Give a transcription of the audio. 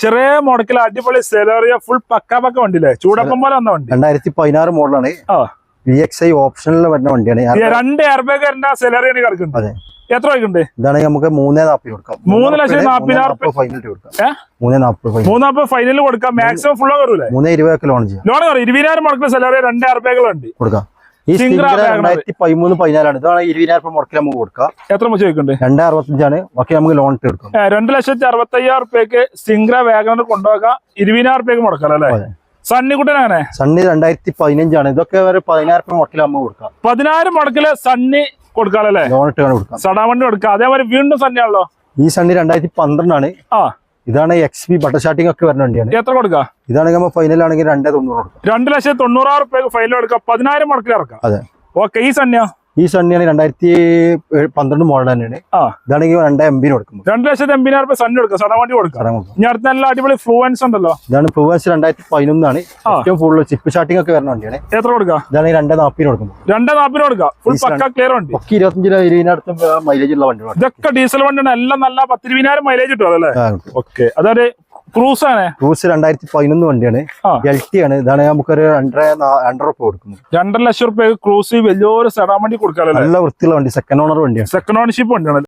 ചെറിയ മോഡൽ അടിപൊളി സെലേറിയ ഫുൾ പക്ക വണ്ടിയില്ലേ ചൂടപ്പം പോലെ വന്ന വണ്ടി 2016 മോഡലാണ്. VXI ഓപ്ഷനിൽ വരുന്ന വണ്ടിയാണ്. 2 എയർ ബാഗ് സെലേറിയ കിടക്കുന്നുണ്ട്. എത്ര രൂപയ്ക്കുണ്ട്? ഇതാണെങ്കിൽ നമുക്ക് 3,40,000 കൊടുക്കാം. 3,40,000 ഫൈനൽ കൊടുക്കാം. 3,40,000 ഫൈനൽ കൊടുക്കാം. മാക്സിമം ഫുൾ കയറൂലേ? 3,20,000 ലോൺ ചെയ്യാം. ലോൺ കയറും. 20,000 മുടക്കിൽ സെലേറിയ 2 എയർ ബാഗുകളുണ്ട് കൊടുക്കാം. ഈ 2013-14 ഇതാണ് 20,000 മുടക്കിൽ നമുക്ക് കൊടുക്കാം. എത്ര ചോദിക്കുന്നുണ്ട്? 2,65 ബാക്കി നമുക്ക് ലോൺ ഇട്ട് കൊടുക്കാം. 2,65,000 റുപ്യക്ക് സിംഗ്ര വാഗണർ കൊണ്ടുപോകാം. 20,000 റുപ്യക്ക് മുടക്കാം അല്ലേ? സണ്ണിക്കുട്ടനാണ്. സണ്ണി 2015 ഇതൊക്കെ 10,000 മുടക്കിൽ നമുക്ക് കൊടുക്കാം. 10,000 മുടക്കില് സണ്ണി കൊടുക്കാല്ലേ? ലോൺ ഇട്ട് കൊടുക്കാം. സടാവണ്ടി കൊടുക്കാം. അതേപോലെ വീണ്ടും സണ്ണിയാണല്ലോ. ഈ സണ്ണി 2012 ഇതാണ് XP ബട്ടർ സ്റ്റാർട്ടിംഗ് ഒക്കെ വരുന്ന വണ്ടിയാണ്. എത്ര കൊടുക്കാം? ഇതാണെങ്കിൽ നമ്മൾ ഫൈനൽ ആണെങ്കിൽ 2,90,000 കൊടുക്കാം. 2,90,000 റുപ്യക്ക് ഫൈനൽ കൊടുക്കാം. 10,000 മുടക്കിൽ ഇറക്കാം. അതെ. ഓക്കെ. ഈ സണ്ണിയോ? ഈ സണ്ണിയാണ് 2012 മോഡൽ തന്നെയാണ്. ഇതാണെങ്കിൽ 2,80,000 കൊടുക്കും. 2,80,000 റുപ്യ സണ്ണി കൊടുക്കാം. സടവണ്ടി കൊടുക്കാം. ഇനി അടുത്ത നല്ല അടിപൊളി ഫ്ലുവൻസ് ഉണ്ടല്ലോ. ഇതാണ് ഫ്ലുവൻസ് 2011 ഏറ്റവും ഫുൾ ചിപ്പ് സ്റ്റാർട്ടിംഗ് ഒക്കെ വരുന്ന വണ്ടിയാണ്. എത്ര കൊടുക്കാം? ഇതാണെങ്കിൽ 2,40,000 കൊടുക്കും. 2,40,000 കൊടുക്കാം. ഫുൾ പക്ക ക്ലിയർ വണ്ടി. 25-20 മൈലേജ് ഉള്ള വണ്ടിയാണ്. ഇതൊക്കെ ഡീസൽ വണ്ടിയാണ്. എല്ലാം നല്ല 10,000-20,000 മൈലേജ് കിട്ടും അല്ലേ? ഓക്കെ. അതൊരു ക്രൂസ് ആണ്. ക്രൂസ് 2011 വണ്ടിയാണ്. LT ആണ്. ഇതാണ് നമുക്കൊരു 2,50,000 കൊടുക്കുന്നത്. 2,00,000 റുപ്യ ക്രൂസ് വലിയൊരു സെഡാൻ വണ്ടി കൊടുക്കാം. നല്ല വൃത്തിയുള്ള വണ്ടി. സെക്കൻഡ് ഓണർ വണ്ടിയാണ്. സെക്കൻഡ് ഓണർഷിപ്പ് വണ്ടിയാണ്.